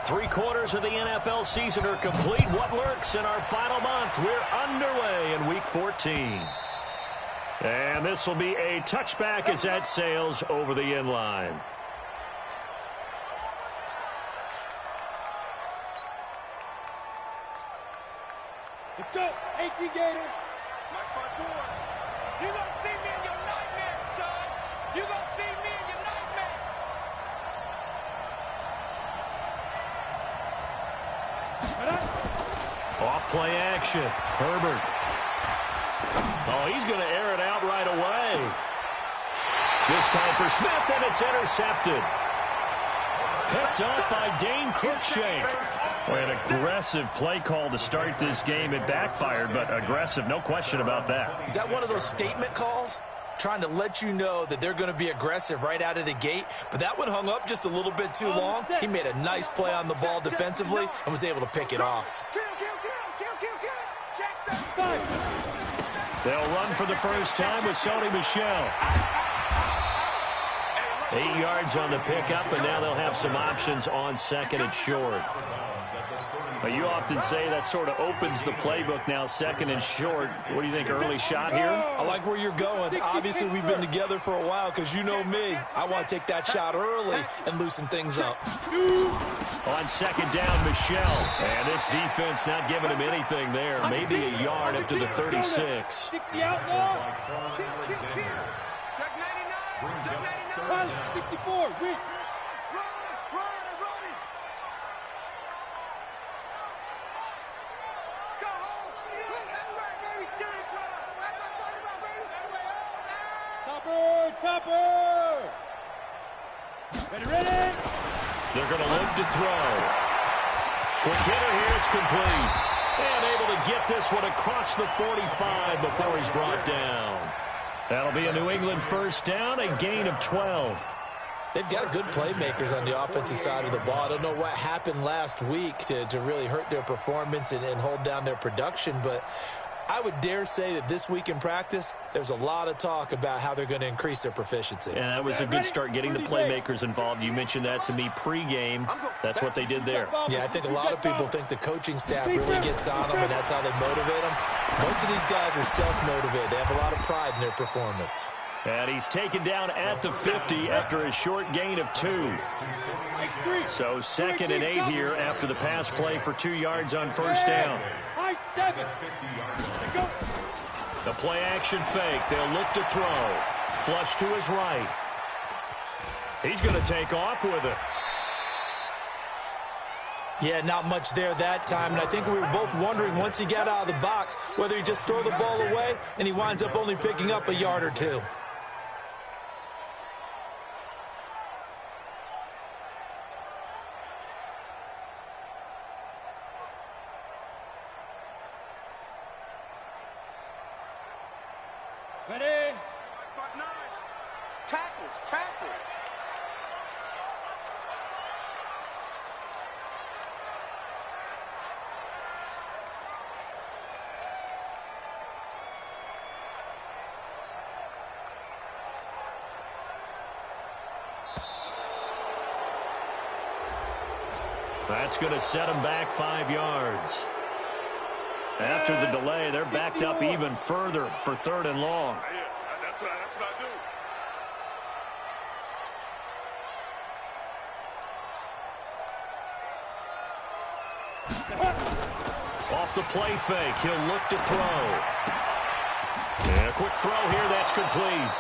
3/4 of the NFL season are complete. What lurks in our final month? We're underway in Week 14. And this will be a touchback as that sails over the end line. Let's go, AT Gator. Mark my board. You gonna see me in your nightmares, son. You gonna see me in your nightmares. Off play action. Herbert. Oh, he's going to air it out right away. This time for Smith, and it's intercepted. Picked up by Dane Cruikshank. An aggressive play call to start this game. It backfired, but aggressive, no question about that. Is that one of those statement calls? Trying to let you know that they're going to be aggressive right out of the gate, but that one hung up just a little bit too long. He made a nice play on the ball defensively and was able to pick it off. They'll run for the first time with Sony Michel. 8 yards on the pickup, and now they'll have some options on second and short. But you often say that sort of opens the playbook now, second and short. What do you think, early shot here? I like where you're going. Obviously, we've been together for a while because you know me. I want to take that shot early and loosen things up. On second down, Michel. And this defense not giving him anything there. Maybe a yard up to the 36. 60 outlaw. Check 99. Check 99. 64. Weak. Topper! Ready? They're going to look to throw. Quick hitter here, it's complete. And able to get this one across the 45 before he's brought down. That'll be a New England first down, a gain of 12. They've got good playmakers on the offensive side of the ball. I don't know what happened last week to really hurt their performance and hold down their production, but I would dare say that this week in practice, there's a lot of talk about how they're going to increase their proficiency. And that was a good start getting the playmakers involved. You mentioned that to me pregame. That's what they did there. Yeah, I think a lot of people think the coaching staff really gets on them, and that's how they motivate them. Most of these guys are self-motivated. They have a lot of pride in their performance. And he's taken down at the 50 after a short gain of 2. So 2nd and 8 here after the pass play for 2 yards on first down. The play action fake. They'll look to throw. Flush to his right. He's going to take off with it. Yeah, not much there that time, and I think we were both wondering once he got out of the box whether he just throw the ball away, and he winds up only picking up a yard or 2. Ready? Tackles. That's going to set them back 5 yards. After the delay, they're backed up even further for 3rd and long. That's what I do. Off the play fake, he'll look to throw. And a quick throw here, that's complete.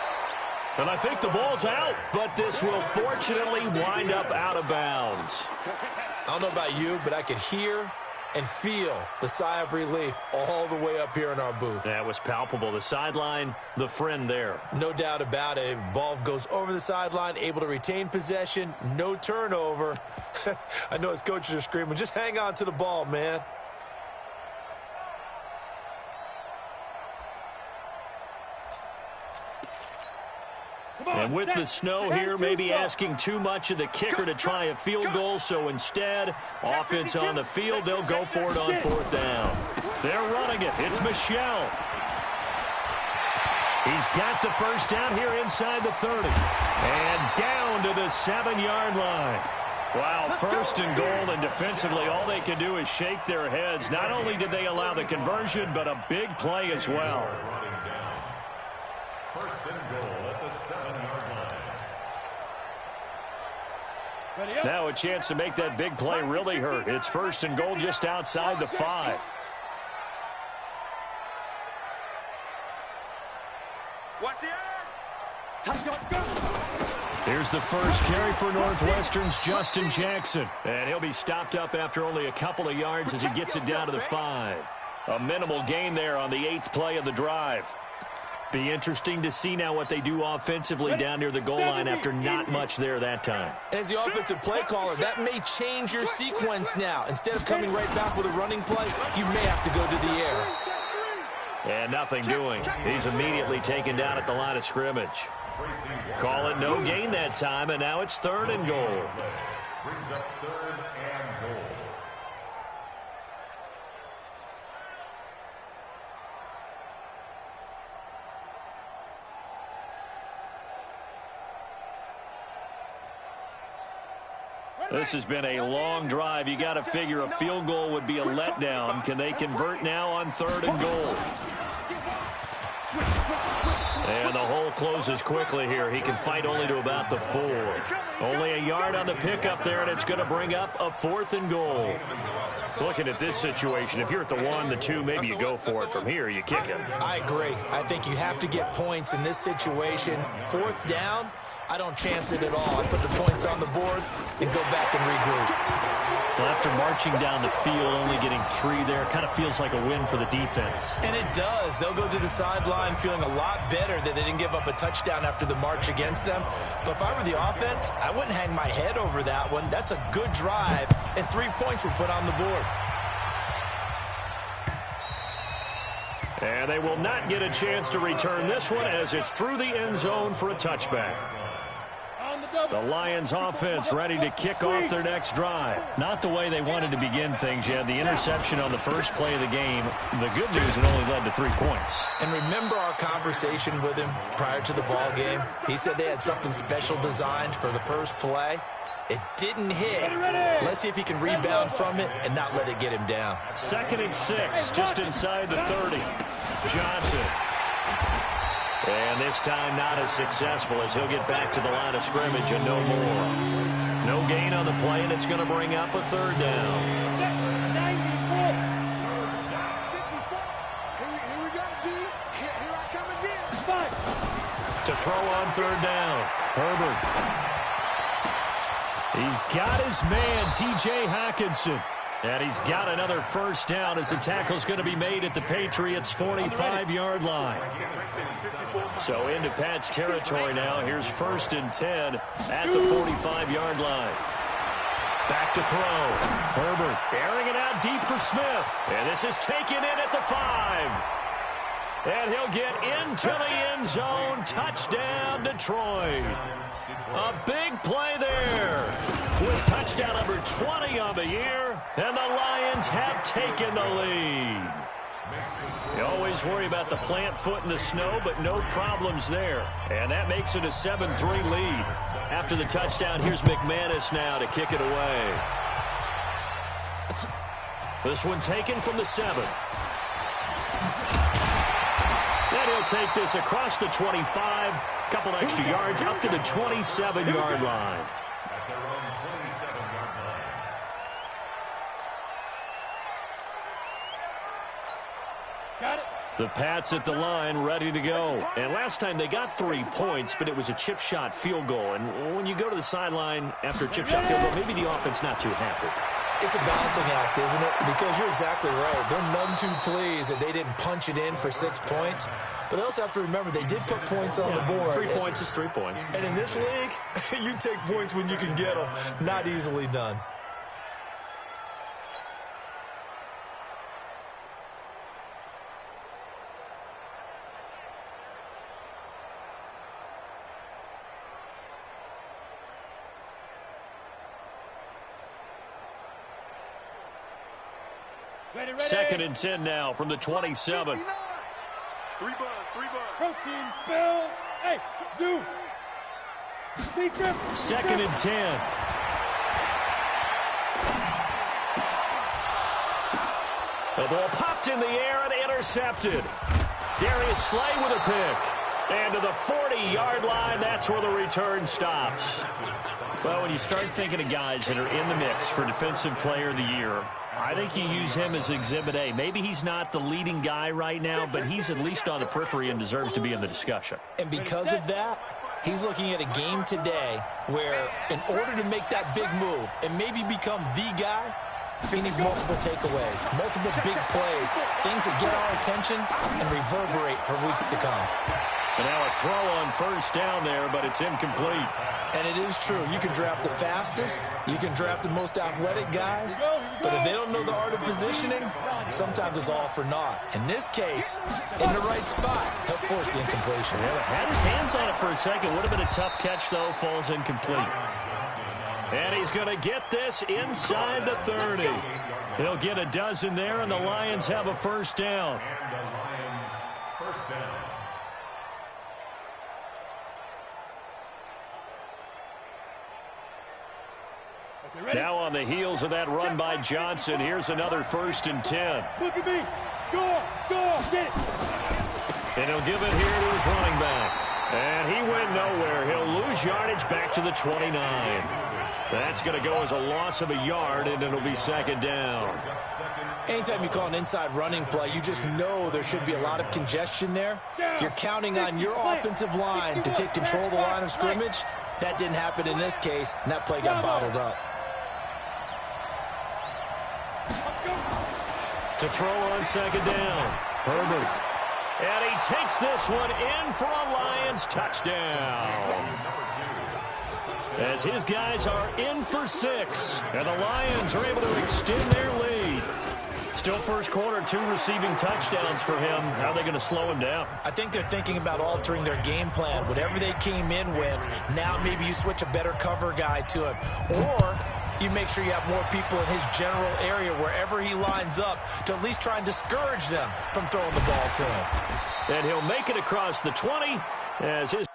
And I think the ball's out, but this will fortunately wind up out of bounds. I don't know about you, but I could hear and feel the sigh of relief all the way up here in our booth. That was palpable. The sideline, the friend there. No doubt about it. Ball goes over the sideline, able to retain possession, no turnover. I know his coaches are screaming, just hang on to the ball, man. And with the snow here, maybe asking too much of the kicker to try a field goal. So instead, offense on the field, they'll go for it on 4th down. They're running it. It's Michel. He's got the first down here inside the 30. And down to the 7-yard line. Wow, first and goal, and defensively all they can do is shake their heads. Not only did they allow the conversion, but a big play as well. First and goal at the 7-yard line. Now a chance to make that big play really hurt. It's first and goal just outside the 5. Watch the Here's the first carry for Northwestern's Justin Jackson. And he'll be stopped up after only a couple of yards as he gets it down to the 5. A minimal gain there on the 8th play of the drive. Be interesting to see now what they do offensively down near the goal line after not much there that time. As the offensive play caller, that may change your sequence now. Instead of coming right back with a running play, you may have to go to the air. And nothing doing. He's immediately taken down at the line of scrimmage. Call it no gain that time, and now it's 3rd and goal. Brings up 3rd and goal. This has been a long drive. You got to figure a field goal would be a letdown. Can they convert now on 3rd and goal? And the hole closes quickly here. He can fight only to about the 4. Only a yard on the pickup there, and it's going to bring up a 4th and goal. Looking at this situation, if you're at the 1, the 2, maybe you go for it. From here, you kick it. I agree. I think you have to get points in this situation. 4th down, I don't chance it at all. I put the points on the board and go back and regroup. Well, after marching down the field, only getting 3 there, kind of feels like a win for the defense. And it does. They'll go to the sideline feeling a lot better that they didn't give up a touchdown after the march against them. But if I were the offense, I wouldn't hang my head over that one. That's a good drive, and 3 points were put on the board. And they will not get a chance to return this one as it's through the end zone for a touchback. The Lions offense ready to kick off their next drive. Not the way they wanted to begin things yet. The interception on the first play of the game. The good news, it only led to 3 points. And remember our conversation with him prior to the ball game? He said they had something special designed for the first play. It didn't hit. Let's see if he can rebound from it and not let it get him down. 2nd and 6, just inside the 30. Johnson. And this time not as successful as he'll get back to the line of scrimmage and no more. No gain on the play, and it's going to bring up a 3rd down. Here we go, D. Here I come again. To throw on 3rd down. Herbert. He's got his man, T.J. Hockenson. And he's got another first down as the tackle's going to be made at the Patriots' 45-yard line. So into Pat's territory now. Here's 1st and 10 at the 45-yard line. Back to throw. Herbert airing it out deep for Smith. And this is taken in at the 5. And he'll get into the end zone. Touchdown, Detroit. A big play there with touchdown number 20 on the year, and the Lions have taken the lead. You always worry about the plant foot in the snow, but no problems there. And that makes it a 7-3 lead. After the touchdown, here's McManus now to kick it away. This one taken from the 7. Then he'll take this across the 25. Couple extra yards up to the 27-yard line. At their own 27-yard line. Got it. The Pats at the line ready to go. And last time they got 3 points, but it was a chip shot field goal. And when you go to the sideline after a chip shot field goal, maybe the offense not too happy. It's a balancing act, isn't it? Because you're exactly right. They're none too pleased that they didn't punch it in for 6 points. But they also have to remember they did put points on the board. 3 points is 3 points. And in this league, you take points when you can get them. Not easily done. Ready. 2nd and 10 now from the 27. 3 buzz. Protein spill. Hey, Zoo. 2nd and 10. The ball popped in the air and intercepted. Darius Slay with a pick. And to the 40-yard line, that's where the return stops. Well, when you start thinking of guys that are in the mix for Defensive Player of the Year, I think you use him as Exhibit A. Maybe he's not the leading guy right now, but he's at least on the periphery and deserves to be in the discussion. And because of that, he's looking at a game today where in order to make that big move and maybe become the guy, he needs multiple takeaways, multiple big plays, things that get our attention and reverberate for weeks to come. And now a throw on first down there, but it's incomplete. And it is true. You can draft the fastest. You can draft the most athletic guys. But if they don't know the art of positioning, sometimes it's all for naught. In this case, in the right spot, help force the incompletion. Yeah, had his hands on it for a second. Would have been a tough catch, though. Falls incomplete. And he's going to get this inside the 30. He'll get a dozen there, and the Lions have a first down. And the Lions first down. Now on the heels of that run by Johnson, here's another 1st and 10. Look at me. Go, get it. And he'll give it here to his running back. And he went nowhere. He'll lose yardage back to the 29. That's going to go as a loss of a yard, and it'll be 2nd down. Anytime you call an inside running play, you just know there should be a lot of congestion there. You're counting on your offensive line to take control of the line of scrimmage. That didn't happen in this case, and that play got bottled up. To throw on 2nd down, Herbert. And he takes this one in for a Lions touchdown. As his guys are in for 6, and the Lions are able to extend their lead. Still first quarter, 2 receiving touchdowns for him. How are they going to slow him down? I think they're thinking about altering their game plan. Whatever they came in with, now maybe you switch a better cover guy to him. Or you make sure you have more people in his general area wherever he lines up to at least try and discourage them from throwing the ball to him. And he'll make it across the 20 as his...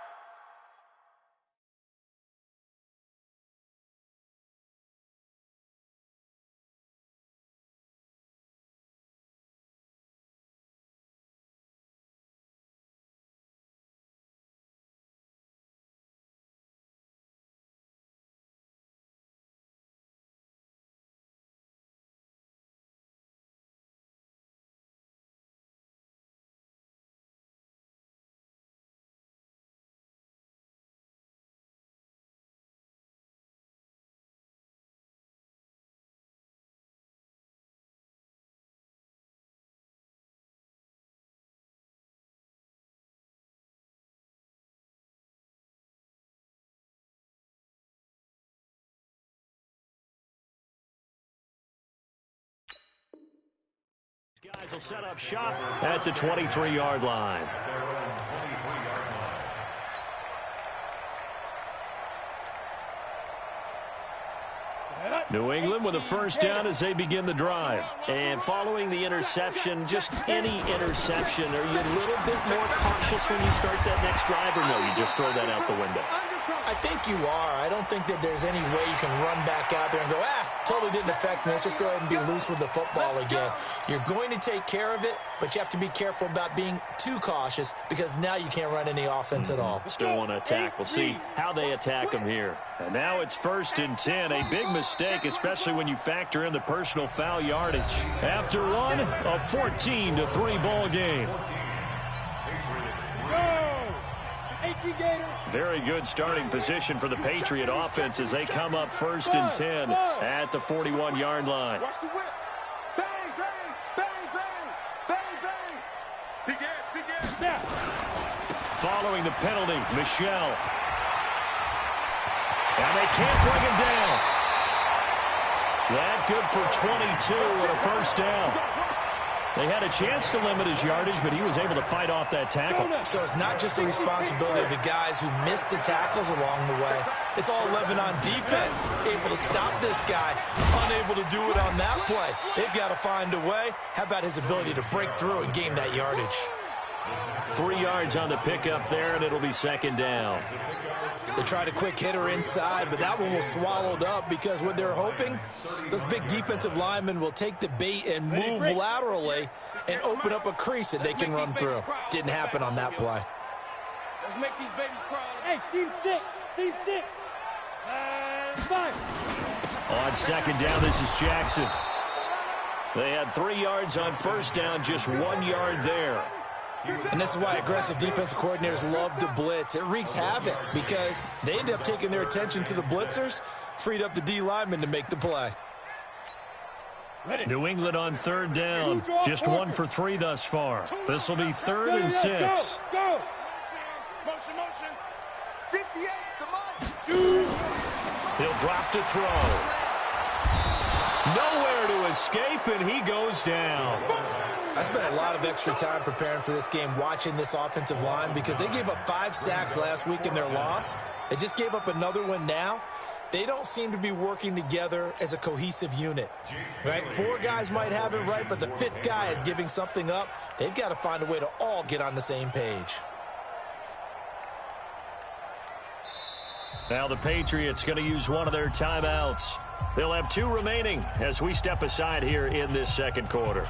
Guys will set up shop at the 23-yard line. New England with a first down as they begin the drive. And following the interception, just any interception, are you a little bit more cautious when you start that next drive, or no, you just throw that out the window? I think you are. I don't think that there's any way you can run back out there and go, totally didn't affect me. Let's just go ahead and be loose with the football again. You're going to take care of it, but you have to be careful about being too cautious because now you can't run any offense at all. Still want to attack. We'll see how they attack them here. And now it's 1st and 10. A big mistake, especially when you factor in the personal foul yardage. After one, a 14-3 ball game. Very good starting position for the Patriot offense as they come up 1st and 10 at the 41-yard line. Watch the whip. Bang, bang, bang, bang, bang, bang. He get. Following the penalty, Michelle. And they can't bring him down. That good for 22 and a first down. They had a chance to limit his yardage, but he was able to fight off that tackle. So it's not just the responsibility of the guys who missed the tackles along the way. It's all 11 on defense, able to stop this guy, unable to do it on that play. They've got to find a way. How about his ability to break through and gain that yardage? 3 yards on the pickup there, and it'll be second down. They tried a quick hitter inside, but that one was swallowed up because what they're hoping, those big defensive linemen will take the bait and move laterally and open up a crease that they can run through. Didn't happen on that play. Let's make these babies cry. Hey, team 6. Team 6. 5. On second down, this is Jackson. They had 3 yards on first down, just 1 yard there. And this is why aggressive defensive coordinators love to blitz. It wreaks havoc because they end up taking their attention to the blitzers, freed up the D linemen to make the play. New England on third down. Just 1 for 3 thus far. This will be 3rd and 6. Go. Motion, motion. 58's the mark. He'll drop to throw. Nowhere to escape, and he goes down. I spent a lot of extra time preparing for this game, watching this offensive line, because they gave up 5 sacks last week in their loss. They just gave up another one now. They don't seem to be working together as a cohesive unit, right? 4 guys might have it right, but the 5th guy is giving something up. They've got to find a way to all get on the same page. Now the Patriots going to use one of their timeouts. They'll have 2 remaining as we step aside here in this second quarter.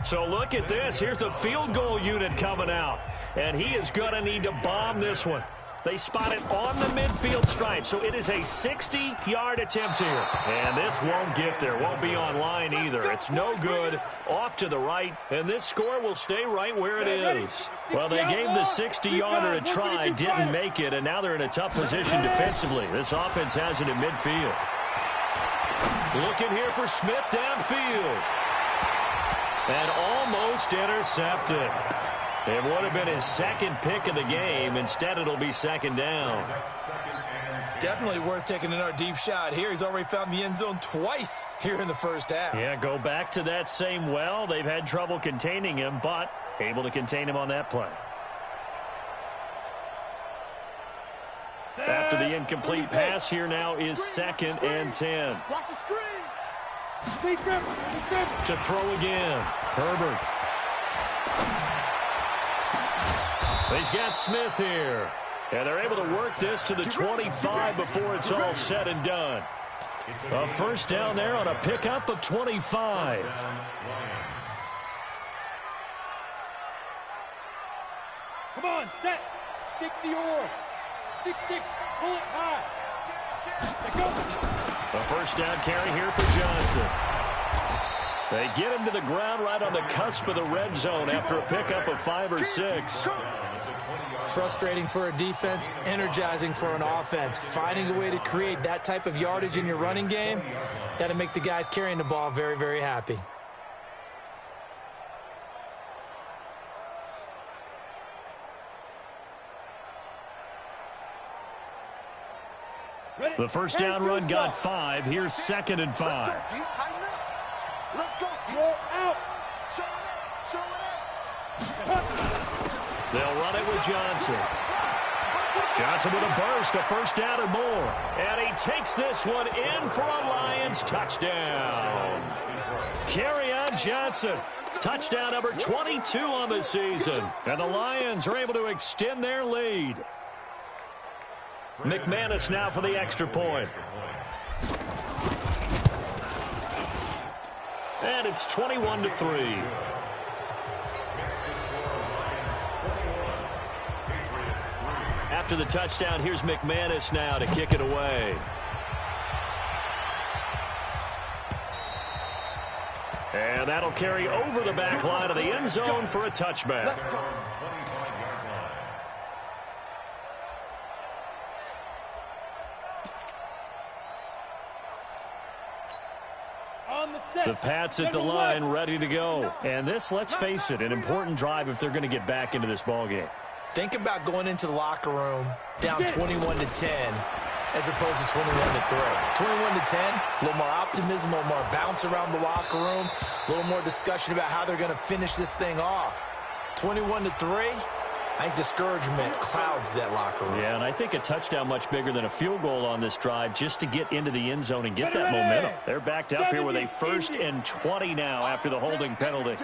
So look at this. Here's the field goal unit coming out. And he is going to need to bomb this one. They spot it on the midfield stripe. So it is a 60-yard attempt here. And this won't get there. Won't be on line either. It's no good. Off to the right. And this score will stay right where it is. Well, they gave the 60-yarder a try. Didn't make it. And now they're in a tough position defensively. This offense has it in midfield. Looking here for Smith downfield. And almost intercepted. It would have been his 2nd pick of the game. Instead, it'll be 2nd down. Definitely worth taking another deep shot here. He's already found the end zone twice here in the first half. Yeah, go back to that same well. They've had trouble containing him, but able to contain him on that play. After the incomplete pass, here now is 2nd and 10. Watch the screen. To throw again. Herbert. He's got Smith here. And they're able to work this to the 25 before it's all said and done. A first down there on a pickup of 25. Come on, set. 60 or 6-6. Pull it high. Let go. A first down carry here for Johnson. They get him to the ground right on the cusp of the red zone after a pickup of 5 or 6. Frustrating for a defense, energizing for an offense. Finding a way to create that type of yardage in your running game, that'll make the guys carrying the ball very, very happy. The first down run got 5. Here's 2nd and 5. Let's go, D. Roll out. Show it up. They'll run it with Johnson. Johnson with a burst, a first down and more. And he takes this one in for a Lions touchdown. Kerryon Johnson. Touchdown number 22 on the season. And the Lions are able to extend their lead. McManus now for the extra point. And it's 21-3. After the touchdown, here's McManus now to kick it away. And that'll carry over the back line of the end zone for a touchback. The Pats at the line, ready to go. And this, let's face it, an important drive if they're going to get back into this ballgame. Think about going into the locker room down 21-10 as opposed to 21-3. 21-10, a little more optimism, a little more bounce around the locker room, a little more discussion about how they're going to finish this thing off. 21-3, I think discouragement clouds that locker room. Yeah, and I think a touchdown much bigger than a field goal on this drive just to get into the end zone and get that momentum. They're backed up here with a 1st and 20 now after the holding penalty.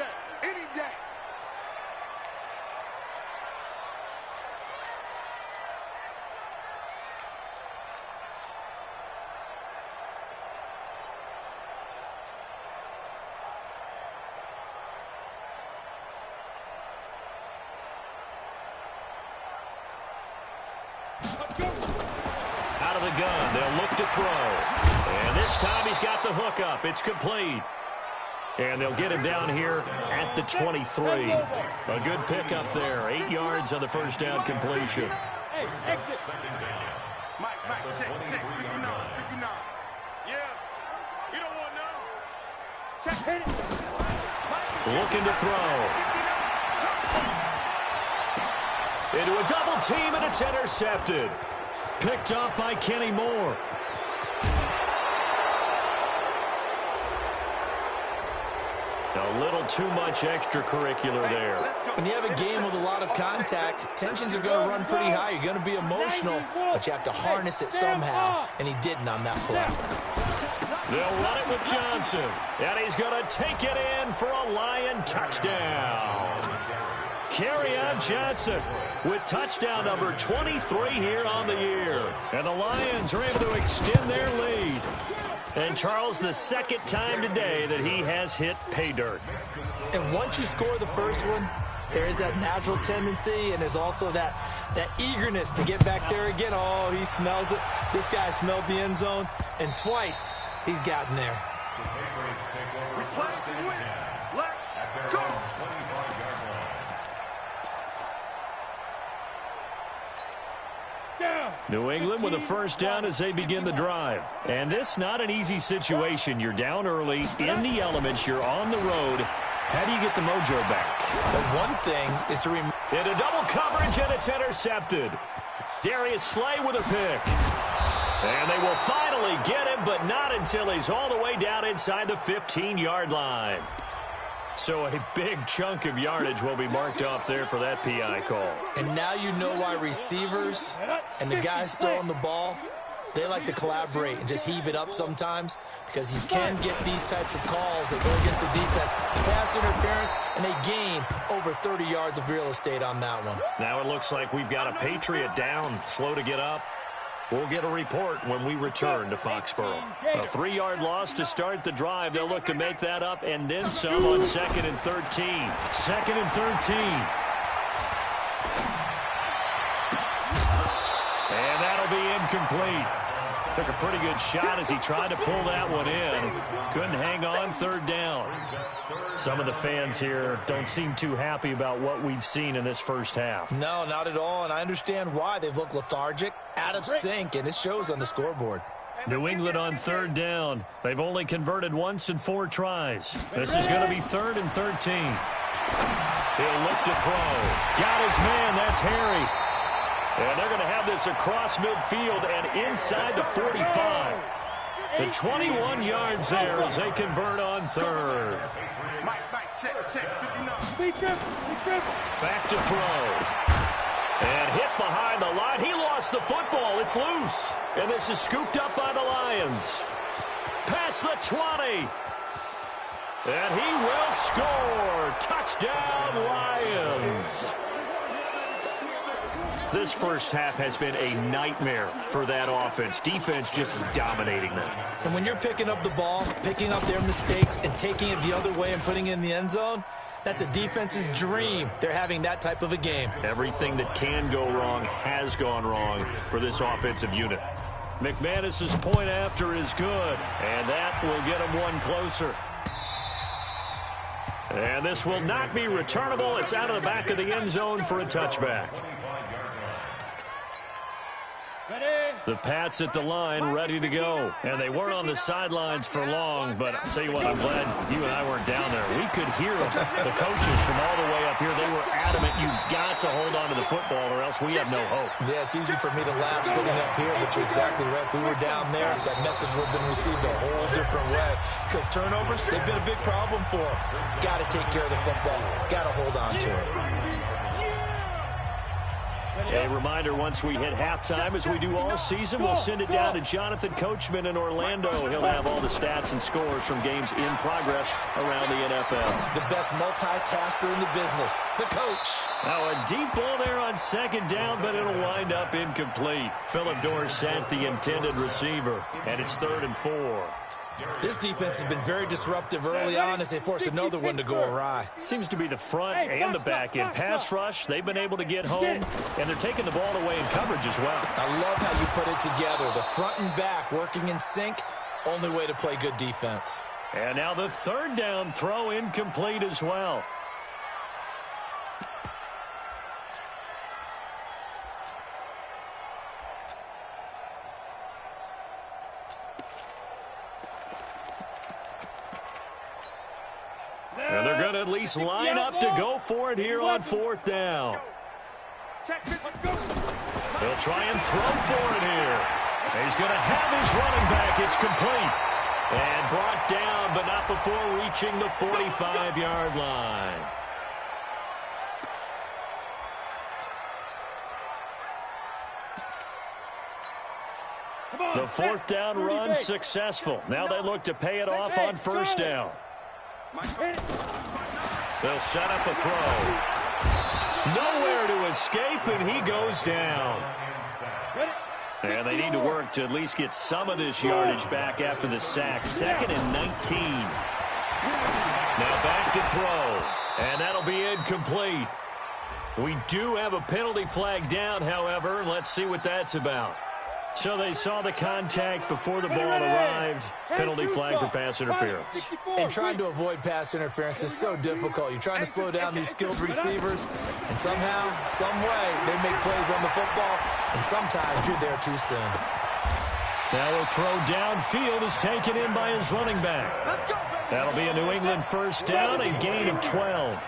Out of the gun, they'll look to throw. And this time he's got the hook up. It's complete. And they'll get him down here at the 23. A good pickup there. 8 yards on the first down completion. Hey, exit. Mike, check. 59. Yeah. You don't want none. Check, hit it. Looking to throw. Into a double team, and it's intercepted. Picked up by Kenny Moore. A little too much extracurricular there. When you have a game with a lot of contact, tensions are going to run pretty high. You're going to be emotional, but you have to harness it somehow, and he didn't on that play. They'll run it with Johnson, and he's going to take it in for a Lion touchdown. Kerryon Johnson with touchdown number 23 here on the year. And the Lions are able to extend their lead. And Charles, the 2nd time today that he has hit pay dirt. And once you score the first one, there is that natural tendency, and there's also that eagerness to get back there again. Oh, he smells it. This guy smelled the end zone, and twice he's gotten there. New England with a first down as they begin the drive. And this not an easy situation. You're down early, in the elements, you're on the road. How do you get the mojo back? The one thing is to remember. Into double coverage, and it's intercepted. Darius Slay with a pick. And they will finally get him, but not until he's all the way down inside the 15-yard line. So a big chunk of yardage will be marked off there for that PI call. And now you know why receivers and the guys throwing the ball, they like to collaborate and just heave it up sometimes, because you can get these types of calls that go against the defense. Pass interference, and they gain over 30 yards of real estate on that one. Now it looks like we've got a Patriot down, slow to get up. We'll get a report when we return to Foxborough. A 3-yard loss to start the drive. They'll look to make that up and then some on 2nd and 13. 2nd and 13. And that'll be incomplete. Took a pretty good shot as he tried to pull that one in. Couldn't hang on, 3rd down. Some of the fans here don't seem too happy about what we've seen in this first half. No, not at all, and I understand why. They've looked lethargic, out of sync, and it shows on the scoreboard. New England on 3rd down. They've only converted once in 4 tries. This is going to be 3rd and 13. He'll look to throw. Got his man. That's Harry. And they're going to have this across midfield and inside the 45. The 21 yards there as they convert on 3rd. Back to throw. And hit behind the line. He lost the football. It's loose. And this is scooped up by the Lions. Past the 20. And he will score. Touchdown, Lions. This first half has been a nightmare for that offense. Defense just dominating them. And when you're picking up the ball, picking up their mistakes, and taking it the other way and putting it in the end zone, that's a defense's dream. They're having that type of a game. Everything that can go wrong has gone wrong for this offensive unit. McManus's point after is good, and that will get him one closer. And this will not be returnable. It's out of the back of the end zone for a touchback. The Pats at the line, ready to go. And they weren't on the sidelines for long, but I'll tell you what, I'm glad you and I weren't down there. We could hear the coaches from all the way up here. They were adamant, you've got to hold on to the football or else we have no hope. Yeah, it's easy for me to laugh sitting up here, but you're exactly right. If we were down there, that message would have been received a whole different way. Because turnovers, they've been a big problem for them. Got to take care of the football. Got to hold on to it. A reminder, once we hit halftime, as we do all season, we'll send it down to Jonathan Coachman in Orlando. He'll have all the stats and scores from games in progress around the NFL. The best multitasker in the business, the coach. Now a deep ball there on second down, but it'll wind up incomplete. Philip Dorsett, the intended receiver, and it's 3rd and 4. This defense has been very disruptive early on as they force another one to go awry. Seems to be the front and the back end. Pass rush, they've been able to get home, and they're taking the ball away in coverage as well. I love how you put it together. The front and back working in sync, only way to play good defense. And now the 3rd down throw incomplete as well. And they're going to at least line up to go for it here on 4th down. He'll try and throw for it here. He's going to have his running back. It's complete. And brought down, but not before reaching the 45-yard line. The 4th down run successful. Now they look to pay it off on 1st down. They'll set up a throw. Nowhere to escape, and he goes down. And they need to work to at least get some of this yardage back after the sack. 2nd and 19. Now back to throw. And that'll be incomplete. We do have a penalty flag down, however. Let's see what that's about. So they saw the contact before the ball arrived. Penalty flag for pass interference. And trying to avoid pass interference is so difficult. You're trying to slow down these skilled receivers, and somehow, some way, they make plays on the football, and sometimes you're there too soon. Now a throw downfield is taken in by his running back. That'll be a New England 1st down, a gain of 12.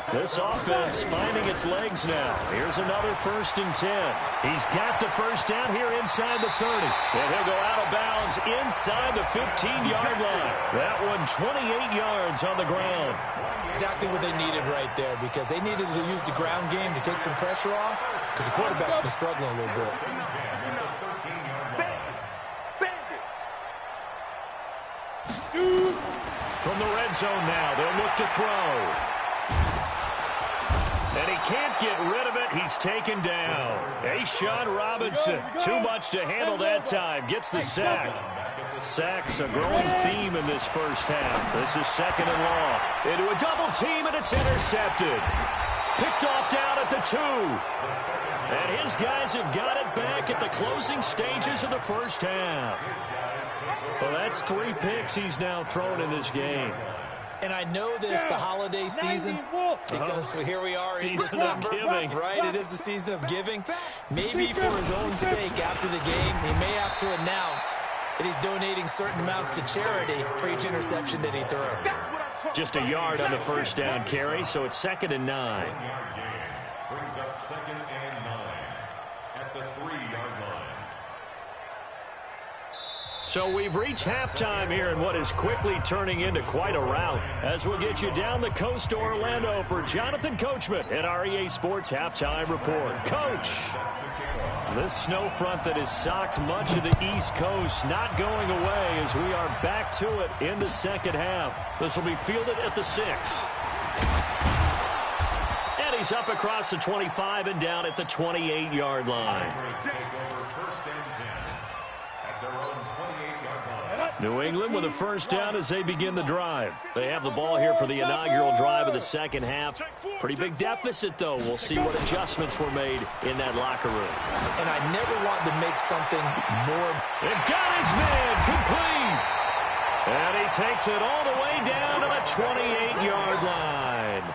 This offense finding its legs now. Here's another 1st and 10. He's got the 1st down here inside the 30. And he'll go out of bounds inside the 15-yard line. That one 28 yards on the ground. Exactly what they needed right there, because they needed to use the ground game to take some pressure off, because the quarterback's been struggling a little bit. From the red zone now, they'll look to throw. And he can't get rid of it. He's taken down. A'Shawn Robinson, too much to handle that time. Gets the sack. Sack's a growing theme in this 1st half. This is 2nd and long. Into a double team, and it's intercepted. Picked off down at the 2. And his guys have got it back at the closing stages of the 1st half. Well, that's 3 picks he's now thrown in this game. And I know this, the holiday season, because here we are in December, right? It is the season of giving. Maybe for his own sake, after the game, he may have to announce that he's donating certain amounts to charity for each interception that he threw. Just a yard on the 1st down carry, so it's 2nd and 9. Brings up 2nd and 9 at the 3-yard line. So we've reached halftime here in what is quickly turning into quite a rout, as we'll get you down the coast to Orlando for Jonathan Coachman at our EA Sports Halftime Report. Coach, this snow front that has socked much of the East Coast not going away as we are back to it in the 2nd half. This will be fielded at the 6. And he's up across the 25 and down at the 28-yard line. New England with a 1st down as they begin the drive. They have the ball here for the inaugural drive of the 2nd half. Pretty big deficit, though. We'll see what adjustments were made in that locker room. And I never want to make something more. They've got his man complete. And he takes it all the way down to the 28-yard line.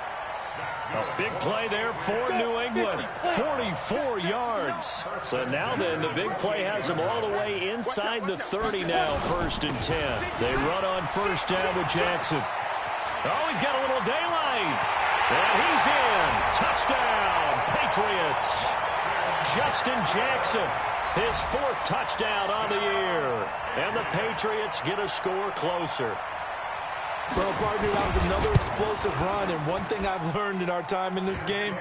A big play there for New England. 44 yards. So now then, the big play has them all the way inside the 30 now, 1st and 10. They run on 1st down with Jackson. Oh, he's got a little daylight. And he's in. Touchdown, Patriots. Justin Jackson, his 4th touchdown on the year. And the Patriots get a score closer. Well, partner, that was another explosive run, and one thing I've learned in our time in this game,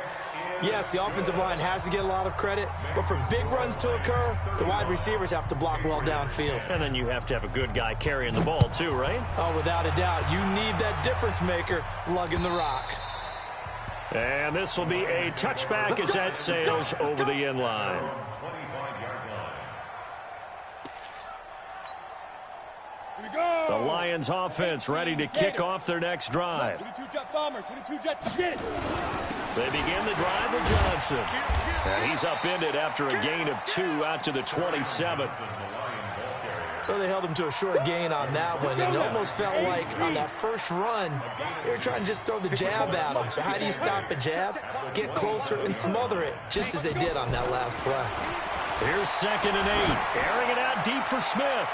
Yes, the offensive line has to get a lot of credit, but for big runs to occur, the wide receivers have to block well downfield. And then you have to have a good guy carrying the ball too, right? Oh, without a doubt. You need that difference maker lugging the rock. And this will be a touchback as that sails over the end line. The Lions offense ready to kick off their next drive. 22-jet bomber, 22-jet, get it. They begin the drive with Johnson. And he's upended after a gain of 2 out to the 27. So they held him to a short gain on that one, and it almost felt like on that first run, they were trying to just throw the jab at him. So how do you stop a jab? Get closer and smother it, just as they did on that last play. Here's 2nd and 8. Airing it out deep for Smith.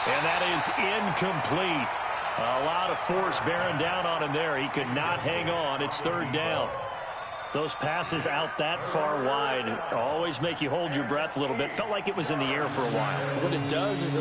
And that is incomplete. A lot of force bearing down on him there. He could not hang on. It's 3rd down. Those passes out that far wide always make you hold your breath a little bit. Felt like it was in the air for a while. What it does is